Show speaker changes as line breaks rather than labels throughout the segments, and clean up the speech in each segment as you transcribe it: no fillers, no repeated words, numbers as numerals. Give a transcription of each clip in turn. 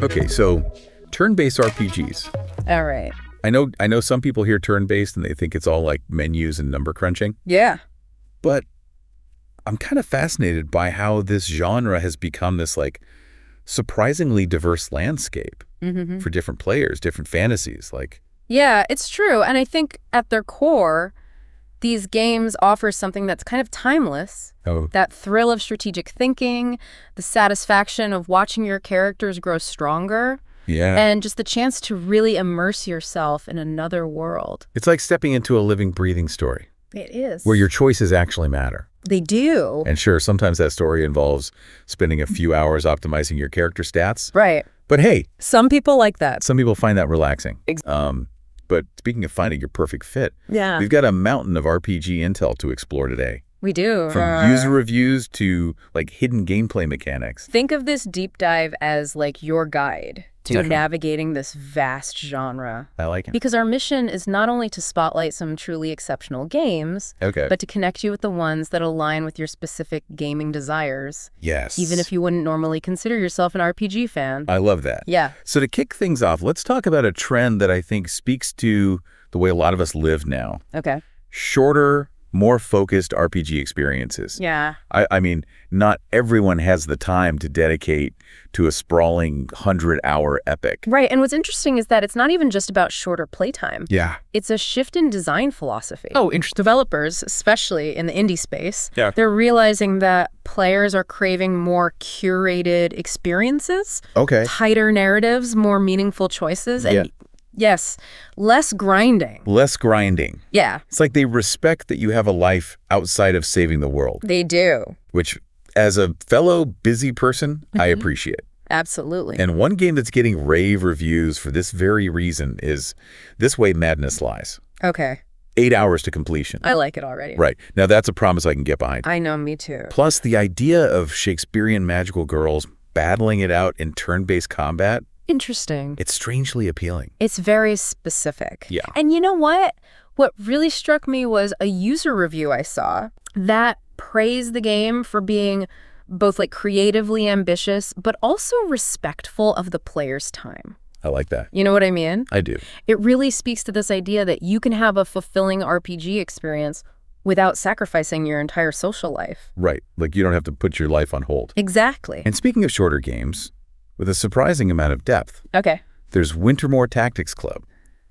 Okay, so turn-based RPGs.
All right.
I know some people hear turn-based and they think it's all like menus and number crunching.
Yeah.
But I'm kind of fascinated by how this genre has become this like surprisingly diverse landscape for different players, different fantasies.
Yeah, it's true. And I think at their core, these games offer something that's kind of timeless.
Oh.
That thrill of strategic thinking, the satisfaction of watching your characters grow stronger.
Yeah.
And just the chance to really immerse yourself in another world.
It's like stepping into a living, breathing story.
It is.
Where your choices actually matter.
They do.
And sure, sometimes that story involves spending a few hours optimizing your character stats.
Right.
But hey.
Some people like that.
Some people find that relaxing.
Exactly.
But speaking of finding your perfect fit,
yeah,
we've got a mountain of RPG intel to explore today.
We do.
From user reviews to like hidden gameplay mechanics.
Think of this deep dive as like your guide to navigating this vast genre.
I like it.
Because our mission is not only to spotlight some truly exceptional games, but to connect you with the ones that align with your specific gaming desires.
Yes.
Even if you wouldn't normally consider yourself an RPG fan.
I love that.
Yeah.
So to kick things off, let's talk about a trend that I think speaks to the way a lot of us live now.
Okay.
Shorter, more focused RPG experiences.
Yeah.
I mean, not everyone has the time to dedicate to a sprawling 100-hour epic.
Right. And what's interesting is that it's not even just about shorter playtime.
Yeah.
It's a shift in design philosophy.
Oh, interesting.
Developers, especially in the indie space,
yeah,
they're realizing that players are craving more curated experiences, tighter narratives, more meaningful choices, and yes, less grinding.
Less grinding.
Yeah.
It's like they respect that you have a life outside of saving the world.
They do.
Which, as a fellow busy person, I appreciate.
Absolutely.
And one game that's getting rave reviews for this very reason is This Way Madness Lies.
Okay.
8 hours to completion.
I like it already.
Right. Now, that's a promise I can get behind.
I know, me too.
Plus, the idea of Shakespearean magical girls battling it out in turn-based combat.
Interesting.
It's strangely appealing.
It's very specific.
Yeah.
And you know what? What really struck me was a user review I saw that praised the game for being both like creatively ambitious, but also respectful of the player's time.
I like that.
You know what I mean?
I do.
It really speaks to this idea that you can have a fulfilling RPG experience without sacrificing your entire social life.
Right. Like you don't have to put your life on hold.
Exactly.
And speaking of shorter games, with a surprising amount of depth.
Okay.
There's Wintermoor Tactics Club.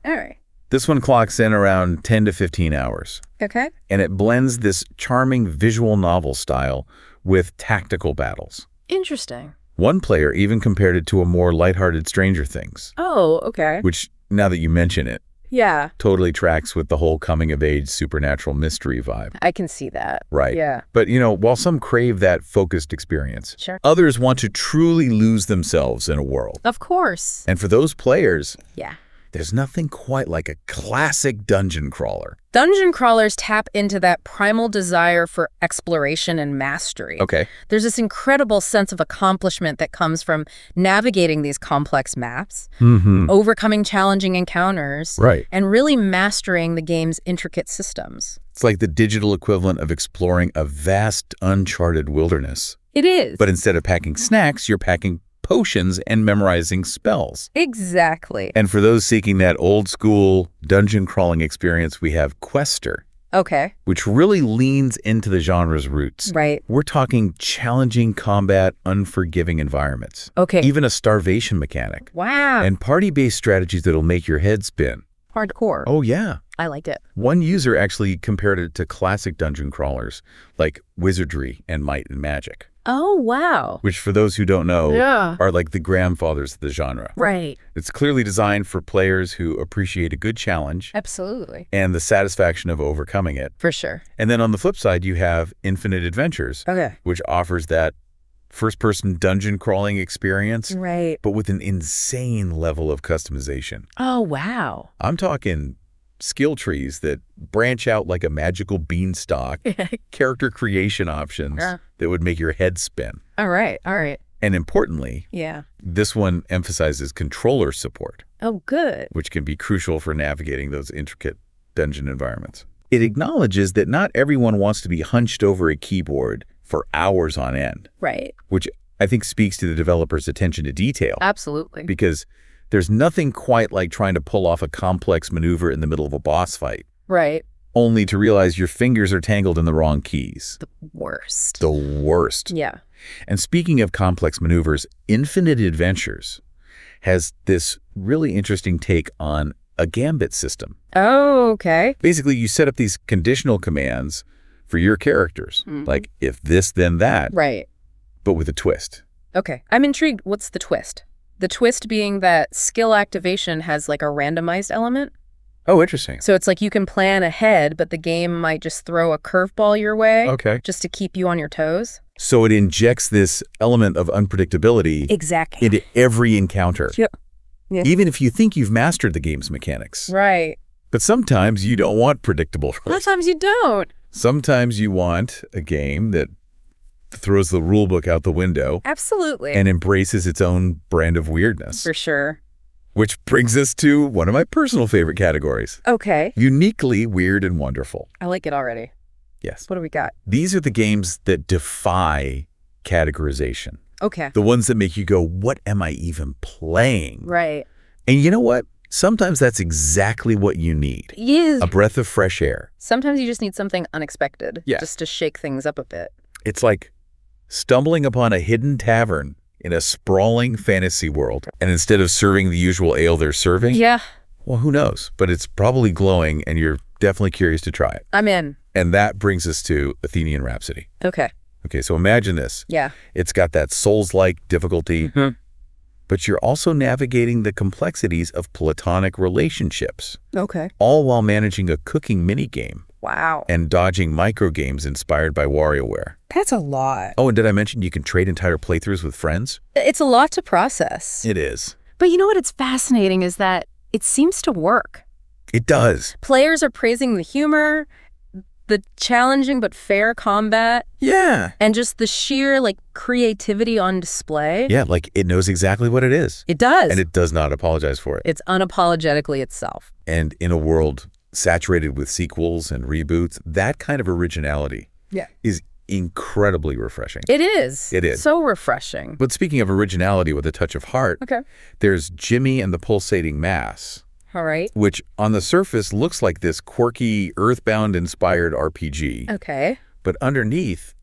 All right.
This one clocks in around 10 to 15 hours.
Okay.
And it blends this charming visual novel style with tactical battles.
Interesting.
One player even compared it to a more lighthearted Stranger Things.
Oh, okay.
Which, now that you mention it,
yeah,
totally tracks with the whole coming-of-age supernatural mystery vibe.
I can see that.
Right.
Yeah.
But, you know, while some crave that focused experience, others want to truly lose themselves in a world.
Of course.
And for those players,
yeah,
there's nothing quite like a classic dungeon crawler.
Dungeon crawlers tap into that primal desire for exploration and mastery.
Okay.
There's this incredible sense of accomplishment that comes from navigating these complex maps, overcoming challenging encounters, and really mastering the game's intricate systems.
It's like the digital equivalent of exploring a vast, uncharted wilderness.
It is.
But instead of packing snacks, you're packing potions and memorizing spells.
Exactly.
And for those seeking that old-school dungeon crawling experience, we have Quester.
Okay.
Which really leans into the genre's roots.
Right.
We're talking challenging combat, unforgiving environments.
Okay.
Even a starvation mechanic.
Wow.
And party-based strategies that'll make your head spin.
Hardcore.
Oh, yeah.
I liked it.
One user actually compared it to classic dungeon crawlers like Wizardry and Might and Magic.
Oh, wow.
Which, for those who don't know, are like the grandfathers of the genre.
Right.
It's clearly designed for players who appreciate a good challenge.
Absolutely.
And the satisfaction of overcoming it.
For sure.
And then on the flip side, you have Infinite Adventures, which offers that first-person dungeon crawling experience, but with an insane level of customization.
Oh, wow.
I'm talking skill trees that branch out like a magical beanstalk, character creation options that would make your head spin.
All right, all right.
And importantly, this one emphasizes controller support.
Oh, good.
Which can be crucial for navigating those intricate dungeon environments. It acknowledges that not everyone wants to be hunched over a keyboard for hours on end.
Right.
Which I think speaks to the developer's attention to detail.
Absolutely.
Because there's nothing quite like trying to pull off a complex maneuver in the middle of a boss fight.
Right.
Only to realize your fingers are tangled in the wrong keys.
The worst.
The worst.
Yeah.
And speaking of complex maneuvers, Infinite Adventures has this really interesting take on a gambit system.
Oh, okay.
Basically, you set up these conditional commands for your characters, like if this, then that,
Right.
but with a twist.
Okay. I'm intrigued. What's the twist? The twist being that skill activation has like a randomized element.
Oh, interesting.
So it's like you can plan ahead, but the game might just throw a curveball your way.
Okay.
Just to keep you on your toes.
So it injects this element of unpredictability
Exactly.
into every encounter.
Yep. Yeah.
Even if you think you've mastered the game's mechanics.
Right.
But sometimes you don't want predictable rules.
Sometimes you don't.
Sometimes you want a game that throws the rule book out the window
Absolutely.
and embraces its own brand of weirdness.
For sure.
Which brings us to one of my personal favorite categories.
Okay.
Uniquely weird and wonderful.
I like it already.
Yes.
What do we got?
These are the games that defy categorization.
Okay.
The ones that make you go, what am I even playing?
Right.
And you know what? Sometimes that's exactly what you need.
Yes.
A breath of fresh air.
Sometimes you just need something unexpected.
Yeah.
Just to shake things up a bit.
It's like stumbling upon a hidden tavern in a sprawling fantasy world. And instead of serving the usual ale they're serving,
Yeah.
well, who knows? But it's probably glowing and you're definitely curious to try it.
I'm in.
And that brings us to Athenian Rhapsody.
Okay.
Okay, so imagine this.
Yeah.
It's got that Souls-like difficulty, but you're also navigating the complexities of platonic relationships,
Okay.
all while managing a cooking minigame
Wow.
and dodging microgames inspired by WarioWare.
That's a lot.
Oh, and did I mention you can trade entire playthroughs with friends?
It's a lot to process.
It is.
But you know what? It's fascinating is that it seems to work.
It does.
Players are praising the humor, the challenging but fair combat,
Yeah.
and just the sheer, like, creativity on display.
Yeah, like it knows exactly what it is.
It does.
And it does not apologize for it.
It's unapologetically itself.
And in a world saturated with sequels and reboots, that kind of originality is incredibly refreshing.
It is.
It is.
So refreshing.
But speaking of originality with a touch of heart,
Okay.
there's Jimmy and the Pulsating Mass,
All right.
which on the surface looks like this quirky, Earthbound-inspired RPG.
Okay.
But underneath,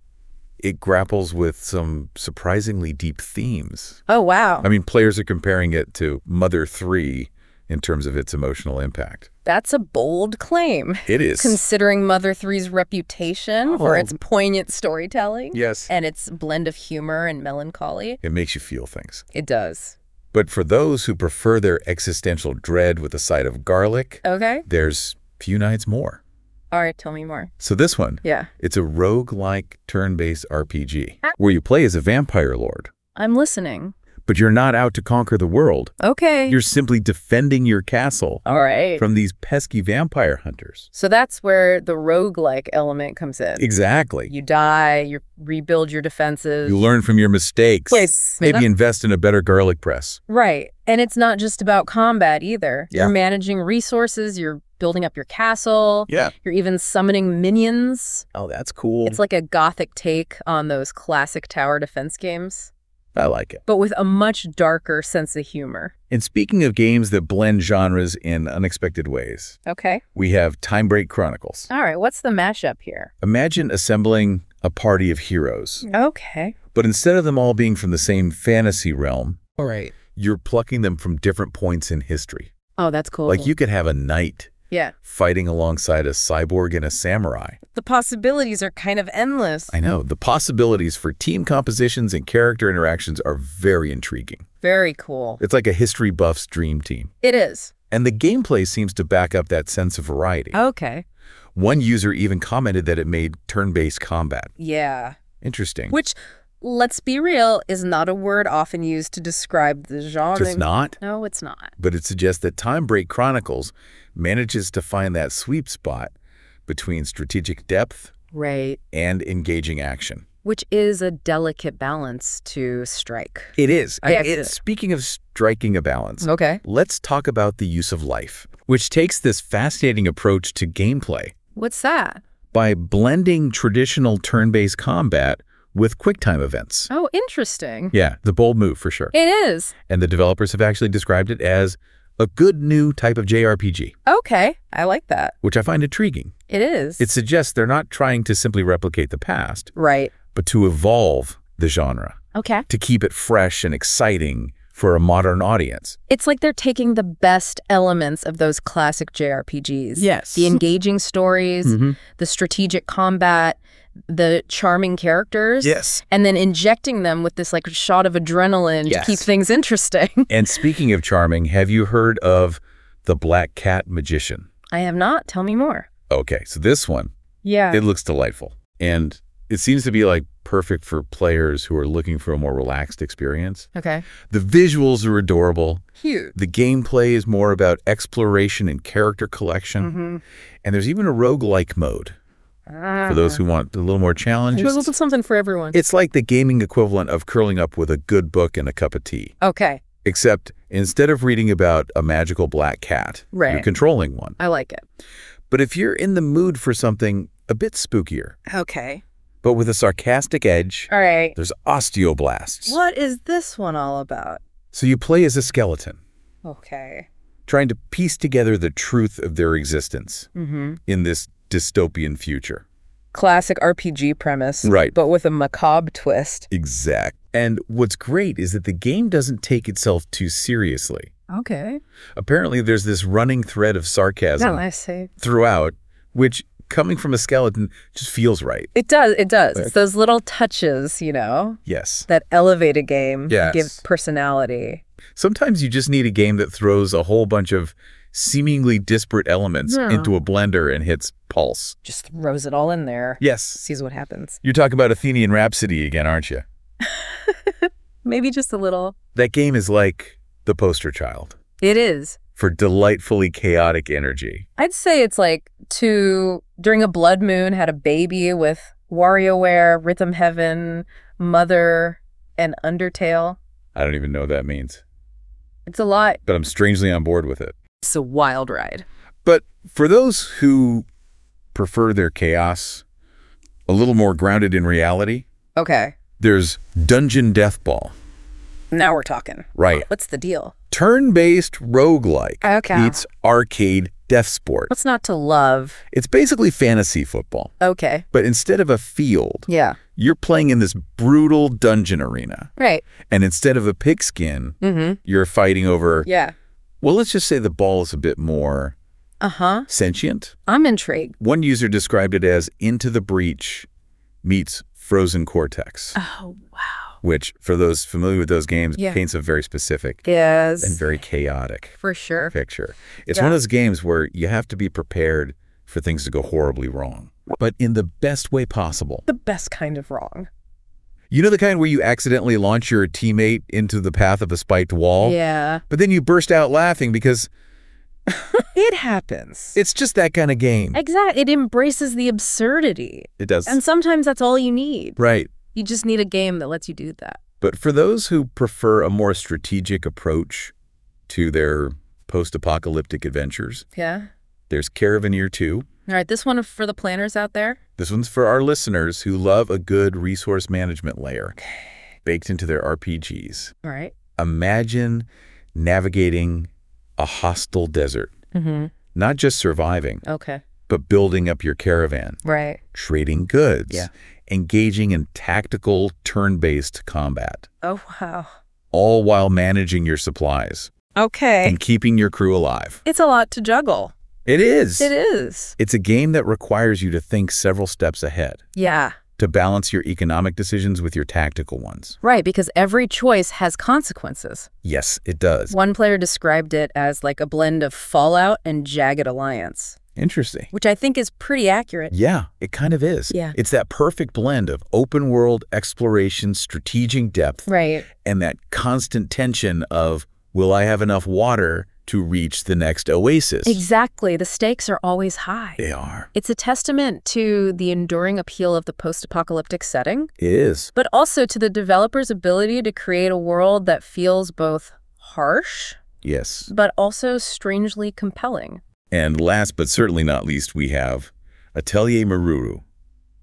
it grapples with some surprisingly deep themes.
Oh, wow.
I mean, players are comparing it to Mother 3 in terms of its emotional impact.
That's a bold claim.
It is.
Considering Mother 3's reputation for its poignant storytelling.
Yes.
And its blend of humor and melancholy.
It makes you feel things.
It does.
But for those who prefer their existential dread with a side of garlic,
Okay.
there's Few Nights More.
All right, tell me more.
So this one,
Yeah.
it's a roguelike turn-based RPG where you play as a vampire lord,
I'm listening.
but you're not out to conquer the world.
Okay.
You're simply defending your castle
All right.
from these pesky vampire hunters.
So that's where the roguelike element comes in.
Exactly.
You die, you rebuild your defenses.
You learn from your mistakes.
Yes.
Maybe invest in a better garlic press.
Right. And it's not just about combat either.
Yeah.
You're managing resources, you're building up your castle.
Yeah.
You're even summoning minions.
Oh, that's cool.
It's like a gothic take on those classic tower defense games,
I like it.
but with a much darker sense of humor.
And speaking of games that blend genres in unexpected ways,
Okay.
we have Time Break Chronicles.
All right. What's the mashup here?
Imagine assembling a party of heroes,
Okay.
but instead of them all being from the same fantasy realm,
All right.
you're plucking them from different points in history.
Oh, that's cool.
Like you could have a knight
Yeah.
fighting alongside a cyborg and a samurai.
The possibilities are kind of endless.
I know. The possibilities for team compositions and character interactions are very intriguing.
Very cool.
It's like a history buff's dream team.
It is.
And the gameplay seems to back up that sense of variety.
Okay.
One user even commented that it made turn-based combat.
Yeah.
Interesting.
Which, let's be real, is not a word often used to describe the genre.
It's not,
No, it's not.
but it suggests that Time Break Chronicles manages to find that sweet spot between strategic depth
Right.
and engaging action.
Which is a delicate balance to strike.
It is.
I get it.
Speaking of striking a balance,
Okay.
let's talk about the use of life, which takes this fascinating approach to gameplay.
What's that?
By blending traditional turn-based combat with QuickTime events.
Oh, interesting.
Yeah, the bold move for sure.
It is.
And the developers have actually described it as a good new type of JRPG.
Okay, I like that.
Which I find intriguing.
It is.
It suggests they're not trying to simply replicate the past.
Right.
But to evolve the genre.
Okay.
To keep it fresh and exciting for a modern audience.
It's like they're taking the best elements of those classic JRPGs.
Yes.
The engaging stories, the strategic combat, the charming characters.
Yes.
And then injecting them with this like shot of adrenaline to keep things interesting.
And speaking of charming, have you heard of the Black Cat Magician?
I have not. Tell me more.
Okay, so this one, it looks delightful. And it seems to be like perfect for players who are looking for a more relaxed experience.
Okay.
The visuals are adorable.
Cute.
The gameplay is more about exploration and character collection. And there's even a roguelike mode for those who want a little more challenge.
There's also something for everyone.
It's like the gaming equivalent of curling up with a good book and a cup of tea.
Okay.
Except instead of reading about a magical black cat, you're controlling one.
I like it.
But if you're in the mood for something a bit spookier,
okay,
but with a sarcastic edge,
all right,
there's Osteoblasts.
What is this one all about?
So you play as a skeleton.
Okay.
Trying to piece together the truth of their existence in this dystopian future.
Classic RPG premise.
Right.
But with a macabre twist.
Exact. And what's great is that the game doesn't take itself too seriously.
Okay.
Apparently there's this running thread of sarcasm throughout, which coming from a skeleton just feels right.
It does. It does. It's those little touches, you know?
Yes.
That elevate a game, give personality.
Sometimes you just need a game that throws a whole bunch of seemingly disparate elements into a blender and hits pulse.
Just throws it all in there.
Yes.
Sees what happens.
You're talking about Athenian Rhapsody again, aren't you?
Maybe just a little.
That game is like the poster child.
It is.
For delightfully chaotic energy.
I'd say it's like during a blood moon, had a baby with WarioWare, Rhythm Heaven, Mother, and Undertale.
I don't even know what that means.
It's a lot.
But I'm strangely on board with it.
It's a wild ride.
But for those who prefer their chaos a little more grounded in reality,
okay,
there's Dungeon Deathball.
Now we're talking.
Right.
What's the deal?
Turn-based roguelike meets arcade death sport.
What's not to love?
It's basically fantasy football.
Okay.
But instead of a field, you're playing in this brutal dungeon arena.
Right.
And instead of a pigskin, you're fighting over... Well, let's just say the ball is a bit more sentient.
I'm intrigued.
One user described it as Into the Breach meets Frozen Cortex.
Oh, wow.
Which, for those familiar with those games, paints a very specific and very chaotic picture. It's one of those games where you have to be prepared for things to go horribly wrong, but in the best way possible.
The best kind of wrong.
You know the kind where you accidentally launch your teammate into the path of a spiked wall?
Yeah.
But then you burst out laughing because...
it happens.
It's just that kind of game.
Exactly. It embraces the absurdity.
It does.
And sometimes that's all you need.
Right.
You just need a game that lets you do that.
But for those who prefer a more strategic approach to their post-apocalyptic adventures, there's Caravaneer 2.
All right, this one for the planners out there.
This one's for our listeners who love a good resource management layer baked into their RPGs.
All right.
Imagine navigating a hostile desert. Not just surviving. But building up your caravan.
Right.
Trading goods. Engaging in tactical, turn-based combat.
Oh, wow.
All while managing your supplies.
Okay.
And keeping your crew alive.
It's a lot to juggle.
It is.
It is.
It's a game that requires you to think several steps ahead.
Yeah.
To balance your economic decisions with your tactical ones.
Right, because every choice has consequences.
Yes, it does.
One player described it as like a blend of Fallout and Jagged Alliance.
Interesting.
Which I think is pretty accurate.
Yeah, it kind of is.
Yeah.
It's that perfect blend of open world exploration, strategic depth, and that constant tension of, will I have enough water to reach the next oasis?
Exactly. The stakes are always high.
They are.
It's a testament to the enduring appeal of the post-apocalyptic setting.
It is.
But also to the developer's ability to create a world that feels both harsh, but also strangely compelling.
And last but certainly not least, we have Atelier Meruru,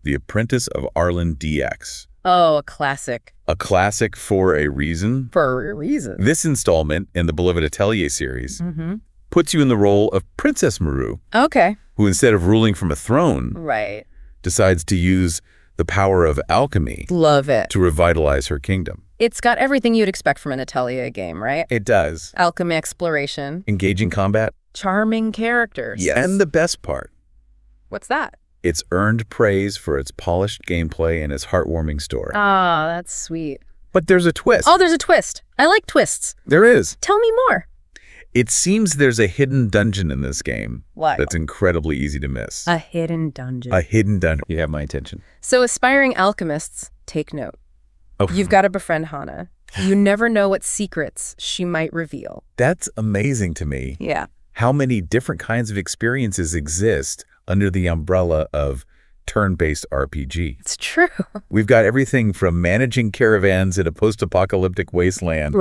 the Apprentice of Arland DX.
Oh, a classic.
A classic for a reason?
For a reason.
This installment in the beloved Atelier series puts you in the role of Princess Meruru.
Okay.
Who, instead of ruling from a throne,
right, decides
to use the power of alchemy.
Love it.
To revitalize her kingdom.
It's got everything you'd expect from an Atelier game, right?
It does.
Alchemy exploration.
Engaging combat.
Charming characters.
Yes. And the best part.
What's that?
It's earned praise for its polished gameplay and its heartwarming story.
Ah, that's sweet.
But there's a twist.
Oh, there's a twist. I like twists.
There is.
Tell me more.
It seems there's a hidden dungeon in this game.
What?
That's incredibly easy to miss.
A hidden dungeon.
A hidden dungeon. You have my attention.
So aspiring alchemists, take note.
Oh.
You've got to befriend Hana. You never know what secrets she might reveal.
That's amazing to me.
Yeah.
How many different kinds of experiences exist under the umbrella of turn-based RPG.
It's true.
We've got everything from managing caravans in a post-apocalyptic wasteland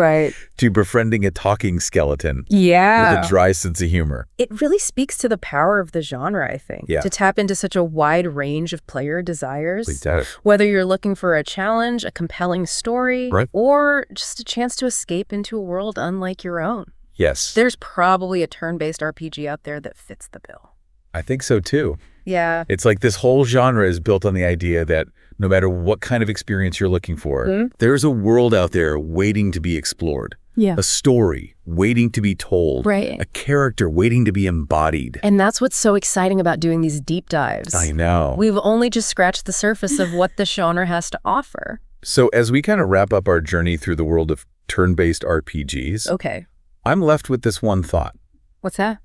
to befriending a talking skeleton with a dry sense of humor.
It really speaks to the power of the genre, I think, to tap into such a wide range of player desires.
It does.
Whether you're looking for a challenge, a compelling story, or just a chance to escape into a world unlike your own.
Yes.
There's probably a turn-based RPG out there that fits the bill.
I think so, too.
Yeah.
It's like this whole genre is built on the idea that no matter what kind of experience you're looking for, there's a world out there waiting to be explored.
Yeah.
A story waiting to be told.
Right.
A character waiting to be embodied.
And that's what's so exciting about doing these deep dives.
I know.
We've only just scratched the surface of what the genre has to offer.
So as we kind of wrap up our journey through the world of turn-based RPGs, I'm left with this one thought.
What's that?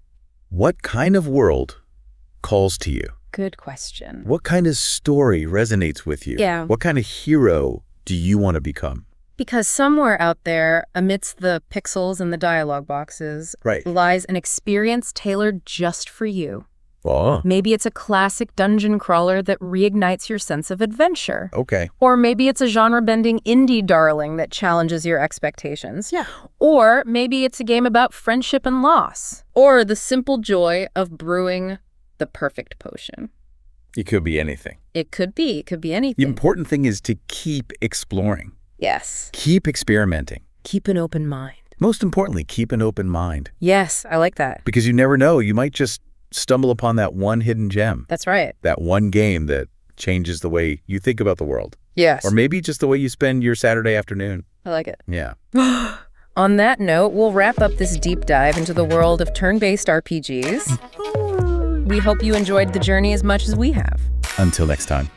What kind of world calls to you?
Good question.
What kind of story resonates with you?
Yeah.
What kind of hero do you want to become?
Because somewhere out there, amidst the pixels and the dialogue boxes, lies an experience tailored just for you.
Oh.
Maybe it's a classic dungeon crawler that reignites your sense of adventure.
Okay.
Or maybe it's a genre-bending indie darling that challenges your expectations.
Yeah.
Or maybe it's a game about friendship and loss. Or the simple joy of brewing the perfect potion.
It could be anything.
It could be. It could be anything.
The important thing is to keep exploring.
Yes.
Keep experimenting.
Keep an open mind.
Most importantly, keep an open mind.
Yes, I like that.
Because you never know. You might just stumble upon that one hidden gem.
That's right.
That one game that changes the way you think about the world.
Yes.
Or maybe just the way you spend your Saturday afternoon.
I like it.
Yeah.
On that note, we'll wrap up this deep dive into the world of turn-based RPGs. We hope you enjoyed the journey as much as we have.
Until next time.